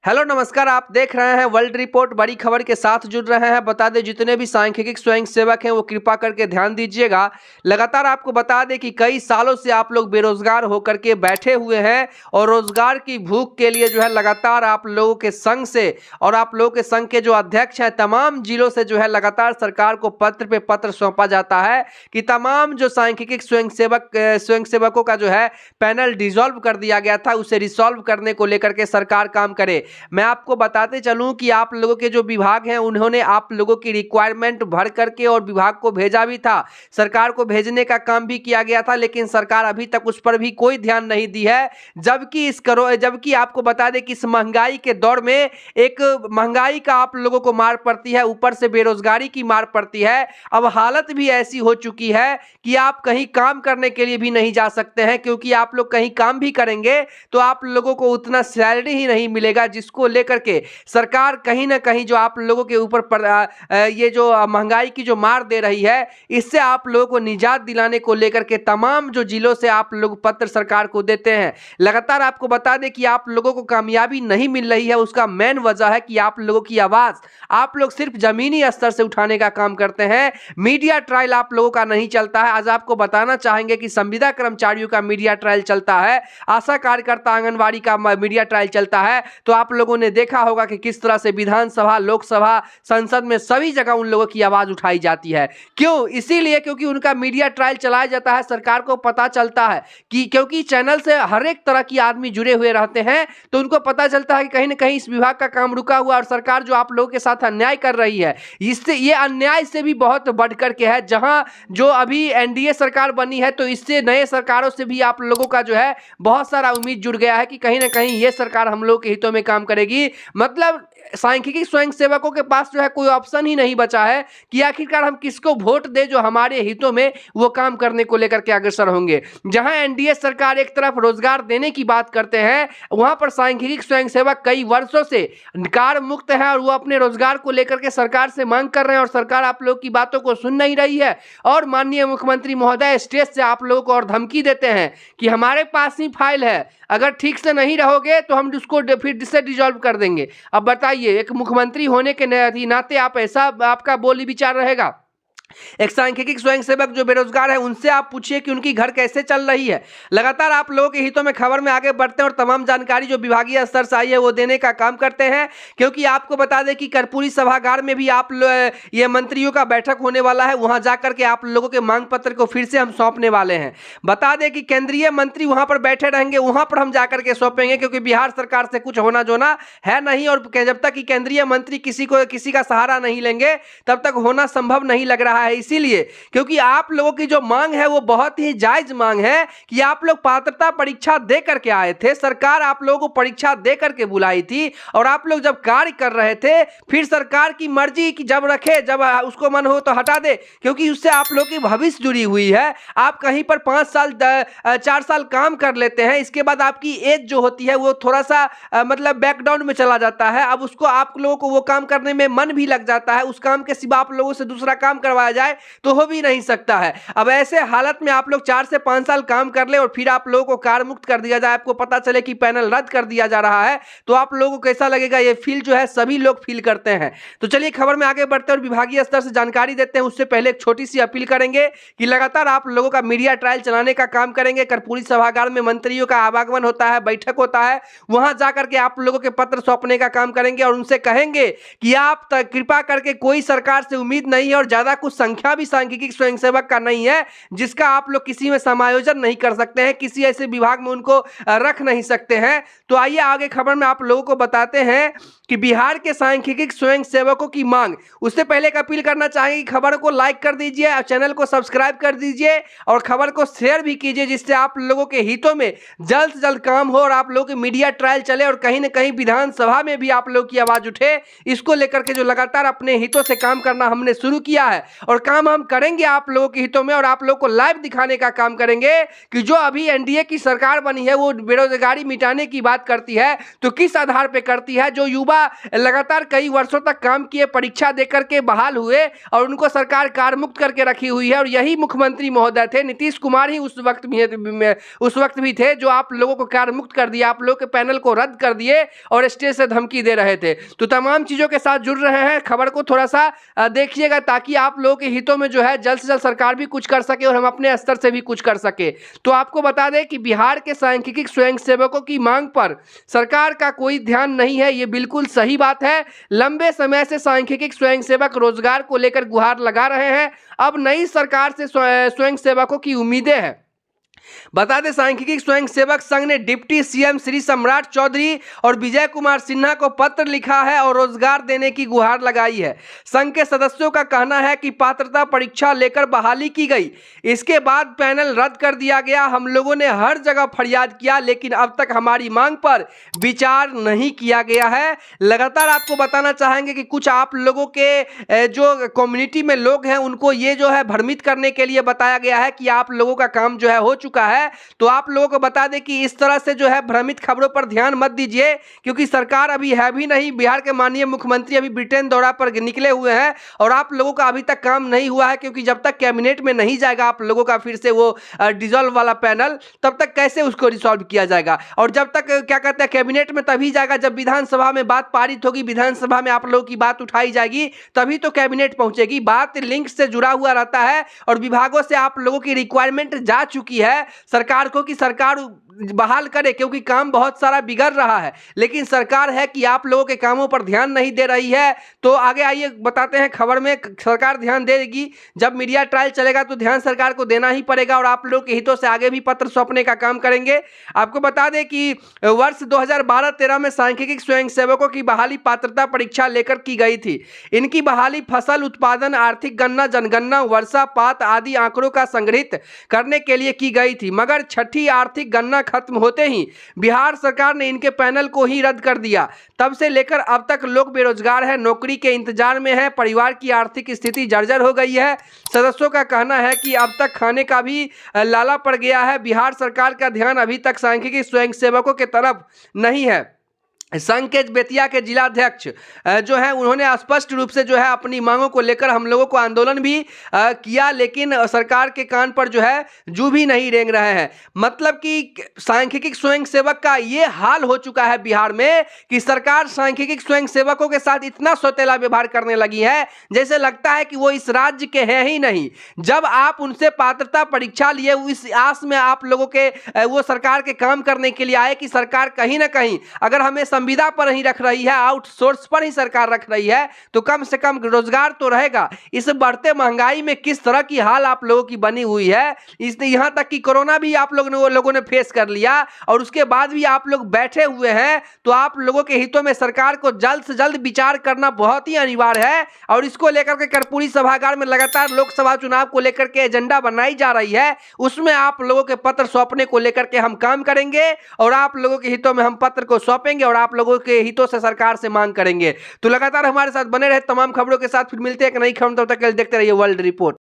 Hello नमस्कार, आप देख रहे हैं वर्ल्ड रिपोर्ट। बड़ी खबर के साथ जुड़ रहे हैं। बता दें, जितने भी सांख्यिकी स्वयं सेवक हैं वो कृपा करके ध्यान दीजिएगा। लगातार आपको बता दें कि कई सालों से आप लोग बेरोजगार होकर के बैठे हुए हैं और रोजगार की भूख के लिए जो है लगातार आप लोगों के संघ से और आप लोगों के संघ के जो अध्यक्ष हैं तमाम जिलों से जो है लगातार सरकार को पत्र पे पत्र सौंपा जाता है कि तमाम जो सांख्यिकी स्वयं सेवकों का जो है पैनल डिसॉल्व कर दिया गया था, उसे रिसॉल्व करने को लेकर के सरकार काम करे। मैं आपको बताते चलूं कि आप लोगों के जो विभाग हैं उन्होंने आप लोगों की रिक्वायरमेंट भर करके और विभाग को भेजा भी था। सरकार को भेजने का काम भी किया गया था, लेकिन सरकार अभी तक उस पर भी कोई ध्यान नहीं दी है। जबकि आपको बता दें कि इस महंगाई के दौर में एक महंगाई का आप लोगों को मार पड़ती है, ऊपर से बेरोजगारी की मार पड़ती है। अब हालत भी ऐसी हो चुकी है कि आप कहीं काम करने के लिए भी नहीं जा सकते हैं, क्योंकि आप लोग कहीं काम भी करेंगे तो आप लोगों को उतना सैलरी ही नहीं मिलेगा, जिसको लेकर के सरकार कहीं ना कहीं जो आप लोगों के ऊपर ये जो महंगाई की जो मार दे रही है, इससे आप लोगों को निजात दिलाने को लेकर के तमाम जो जिलों से आप लोग पत्र सरकार को देते हैं। लगातार आपको बता दें कि आप लोगों को कामयाबी नहीं मिल रही है। उसका मेन वजह है कि आप लोगों की आवाज आप लोग सिर्फ जमीनी स्तर से उठाने का काम करते हैं। मीडिया ट्रायल आप लोगों का नहीं चलता है। आज आपको बताना चाहेंगे कि संविदा कर्मचारियों का मीडिया ट्रायल चलता है, आशा कार्यकर्ता आंगनबाड़ी का मीडिया ट्रायल चलता है। तो आप लोगों ने देखा होगा कि किस तरह से विधानसभा, लोकसभा, संसद में सभी जगह उन लोगों की आवाज उठाई जाती है। क्यों? इसीलिए क्योंकि उनका मीडिया ट्रायल चलाया जाता है। सरकार को पता चलता है कि क्योंकि चैनल से हर एक तरह की आदमी जुड़े हुए रहते हैं, तो उनको पता चलता है कि कहीं ना कहीं इस विभाग का काम रुका हुआ और सरकार जो आप लोगों के साथ अन्याय कर रही है, इससे ये अन्याय से भी बहुत बढ़कर के है। जहां जो अभी एनडीए सरकार बनी है, तो इससे नए सरकारों से भी आप लोगों का जो है बहुत सारा उम्मीद जुड़ गया है कि कहीं ना कहीं ये सरकार हम लोग के हितों में काम करेगी। मतलब सांख्यिकी स्वयं सेवकों के पास जो है कोई ऑप्शन ही नहीं बचा है कि आखिरकार हम किसको वोट दे जो हमारे हितों में वो काम करने को लेकर के अग्रसर होंगे। जहां एनडीए सरकार एक तरफ रोजगार देने की बात करते हैं, वहां पर सांख्यिकी स्वयं सेवक कई वर्षों से कार मुक्त है और वो अपने रोजगार को लेकर के सरकार से मांग कर रहे हैं और सरकार आप लोग की बातों को सुन नहीं रही है। और माननीय मुख्यमंत्री महोदय स्टेज से आप लोगों को और धमकी देते हैं कि हमारे पास ही फाइल है, अगर ठीक से नहीं रहोगे तो हम उसको फिर से डिसॉल्व कर देंगे। अब बताइए, एक मुख्यमंत्री होने के नाते आप ऐसा आपका बोली विचार रहेगा? एक सांख्यिकी स्वयं सेवक जो बेरोजगार है, उनसे आप पूछिए कि उनकी घर कैसे चल रही है। लगातार आप लोगों के हितों में खबर में आगे बढ़ते हैं और तमाम जानकारी जो विभागीय स्तर से आई है वो देने का काम करते हैं। क्योंकि आपको बता दें कि कर्पूरी सभागार में भी ये मंत्रियों का बैठक होने वाला है। वहां जाकर के आप लोगों के मांग पत्र को फिर से हम सौंपने वाले हैं। बता दें कि केंद्रीय मंत्री वहां पर बैठे रहेंगे, वहां पर हम जाकर के सौंपेंगे, क्योंकि बिहार सरकार से कुछ होना जोना है नहीं। और जब तक कि केंद्रीय मंत्री किसी का सहारा नहीं लेंगे, तब तक होना संभव नहीं लग रहा है। इसीलिए क्योंकि आप लोगों की जो मांग है वो बहुत ही जायज मांग है कि आप लोग पात्रता परीक्षा दे करके आए थे, सरकार आप लोगों को परीक्षा दे करके बुलाई थी और आप लोग जब कार्य कर रहे थे, फिर सरकार की मर्जी कि जब रखे, जब उसको मन हो तो हटा दे, क्योंकि उससे आप लोग की भविष्य जुड़ी हुई है। आप कहीं पर 5 साल 4 साल काम कर लेते हैं, इसके बाद आपकी एज जो होती है वो थोड़ा सा मतलब बैकडाउन में चला जाता है। अब उसको आप लोगों को वो काम करने में मन भी लग जाता है, उस काम के सिवा आप लोगों से दूसरा काम करवाया जाए तो हो भी नहीं सकता है। अब ऐसे हालत में आप लोग 4 से 5 साल काम कर ले और फिर आप लोगों को कार मुक्त कर दिया जाए, आपको पता चले कि पैनल रद्द कर दिया जा रहा है, तो आप लोगों को कैसा लगेगा? ये फील जो है सभी लोग फील करते हैं। तो चलिए खबर में आगे बढ़ते हैं और विभागीय स्तर से जानकारी देते हैं। उससे पहले एक छोटी सी अपील करेंगे कि लगातार आप लोगों का मीडिया ट्रायल चलाने का काम करेंगे। कर्पूरी सभागार में मंत्रियों का आवागमन होता है, बैठक होता है, वहां जाकर के आप लोगों के पत्र सौंपने का काम करेंगे और उनसे कहेंगे कि आप कृपा करके, कोई सरकार से उम्मीद नहीं है और ज्यादा कुछ संख्या भी सांख्यिकी स्वयंसेवक का नहीं है जिसका आप लोग किसी में समायोजन नहीं कर सकते हैं, किसी ऐसे विभाग में उनको रख नहीं सकते हैं। तो आइए आगे खबर में आप लोगों को बताते हैं कि बिहार के सांख्यिकी स्वयं सेवकों की मांग। उससे पहले एक अपील करना चाहेंगे कि खबर को लाइक कर दीजिए और चैनल को सब्सक्राइब कर दीजिए और खबर को शेयर भी कीजिए, जिससे आप लोगों के हितों में जल्द से जल्द काम हो और आप लोगों के मीडिया ट्रायल चले और कहीं ना कहीं विधानसभा में भी आप लोगों की आवाज उठे। इसको लेकर के जो लगातार अपने हितों से काम करना हमने शुरू किया है और काम हम करेंगे आप लोगों के हितों में और आप लोगों को लाइव दिखाने का काम करेंगे कि जो अभी एनडीए की सरकार बनी है वो बेरोजगारी मिटाने की बात करती है तो किस आधार पर करती है। जो युवा लगातार कई वर्षों तक काम किए, परीक्षा देकर के बहाल हुए और उनको सरकार कारमुक्त करके रखी हुई है, और यही मुख्यमंत्री महोदय थे, नीतीश कुमार ही उस वक्त भी थे जो आप लोगों को कारमुक्त कर दिया, आप लोगों के पैनल को रद्द कर दिए और स्टेज से धमकी दे रहे थे। तो तमाम चीजों के साथ जुड़ रहे हैं, खबर को थोड़ा सा देखिएगा ताकि आप लोगों के हितों में जो है जल्द से जल्द सरकार भी कुछ कर सके और हम अपने स्तर से भी कुछ कर सके। तो आपको बता दें कि बिहार के सांख्यिकी स्वयंसेवकों की मांग पर सरकार का कोई ध्यान नहीं है, ये बिल्कुल सही बात है। लंबे समय से सांख्यिकी स्वयंसेवक रोजगार को लेकर गुहार लगा रहे हैं, अब नई सरकार से स्वयंसेवकों की उम्मीदें हैं। बता दें सांख्यिकी स्वयंसेवक संघ ने डिप्टी सीएम श्री सम्राट चौधरी और विजय कुमार सिन्हा को पत्र लिखा है और रोजगार देने की गुहार लगाई है। संघ के सदस्यों का कहना है कि पात्रता परीक्षा लेकर बहाली की गई, इसके बाद पैनल रद्द कर दिया गया। हम लोगों ने हर जगह फरियाद किया लेकिन अब तक हमारी मांग पर विचार नहीं किया गया है। लगातार आपको बताना चाहेंगे कि कुछ आप लोगों के जो कम्युनिटी में लोग हैं उनको ये जो है भ्रमित करने के लिए बताया गया है कि आप लोगों का काम जो है हो चुका है। तो आप लोगों को बता दें कि इस तरह से जो है भ्रमित खबरों पर ध्यान मत दीजिए, क्योंकि सरकार अभी है भी नहीं। बिहार के माननीय मुख्यमंत्री अभी ब्रिटेन दौरा पर निकले हुए हैं और आप लोगों का अभी तक काम नहीं हुआ है, क्योंकि जब तक कैबिनेट में नहीं जाएगा आप लोगों का फिर से वो डिसॉल्व वाला पैनल, तब तक कैसे उसको रिसॉल्व किया जाएगा। और जब तक क्या कहते हैं कैबिनेट में तभी जाएगा जब विधानसभा में बात पारित होगी, विधानसभा में आप लोगों की बात उठाई जाएगी, तभी तो कैबिनेट पहुंचेगी। बात लिंक से जुड़ा हुआ रहता है और विभागों से आप लोगों की रिक्वायरमेंट जा चुकी है सरकार को कि सरकार बहाल करे, क्योंकि काम बहुत सारा बिगड़ रहा है। लेकिन सरकार है कि आप लोगों के कामों पर ध्यान नहीं दे रही है। तो आगे आइए बताते हैं खबर में, सरकार ध्यान देगी। जब मीडिया ट्रायल चलेगा तो ध्यान सरकार को देना ही पड़ेगा और आप लोगों के हितों से आगे भी पत्र सौंपने का काम करेंगे। आपको बता दें कि वर्ष 2012-13 में सांख्यिकी स्वयंसेवकों की बहाली पात्रता परीक्षा लेकर की गई थी। इनकी बहाली फसल उत्पादन, आर्थिक गणना, जनगणना, वर्षापात आदि आंकड़ों का संग्रहित करने के लिए की गई थी, मगर छठी आर्थिक गणना खत्म होते ही बिहार सरकार ने इनके पैनल को ही रद्द कर दिया। तब से लेकर अब तक लोग बेरोजगार हैं, नौकरी के इंतजार में हैं, परिवार की आर्थिक स्थिति जर्जर हो गई है। सदस्यों का कहना है कि अब तक खाने का भी लाला पड़ गया है। बिहार सरकार का ध्यान अभी तक सांख्यिकी स्वयंसेवकों के तरफ नहीं है। संघ के बेतिया के जिलाध्यक्ष जो है उन्होंने स्पष्ट रूप से जो है अपनी मांगों को लेकर हम लोगों को आंदोलन भी किया, लेकिन सरकार के कान पर जो है जू भी नहीं रेंग रहे हैं। मतलब कि सांख्यिकी स्वयंसेवक का ये हाल हो चुका है बिहार में कि सरकार सांख्यिकी स्वयंसेवकों के साथ इतना सौतेला व्यवहार करने लगी है जैसे लगता है कि वो इस राज्य के हैं ही नहीं। जब आप उनसे पात्रता परीक्षा लिए इस आस में आप लोगों के वो सरकार के काम करने के लिए आए कि सरकार कहीं ना कहीं अगर हमें संविदा पर ही रख रही है, आउटसोर्स पर ही सरकार रख रही है, तो कम से कम रोजगार तो रहेगा। इस बढ़ते महंगाई में किस तरह की हाल आप लोगों की बनी हुई है, इसलिए यहां तक कि कोरोना भी आप लोगों ने फेस कर लिया और उसके बाद भी आप लोग बैठे हुए हैं। तो आप लोगों के हितों में सरकार को जल्द से जल्द विचार करना बहुत ही अनिवार्य है और इसको लेकर के कर्पूरी सभागार में लगातार लोकसभा चुनाव को लेकर के एजेंडा बनाई जा रही है। उसमें आप लोगों के पत्र सौंपने को लेकर के हम काम करेंगे और आप लोगों के हितों में हम पत्र को सौंपेंगे और आप लोगों के हितों से सरकार से मांग करेंगे। तो लगातार हमारे साथ बने रहे तमाम खबरों के साथ, फिर मिलते हैं एक नई खबर, तब तक देखते रहिए वर्ल्ड रिपोर्ट।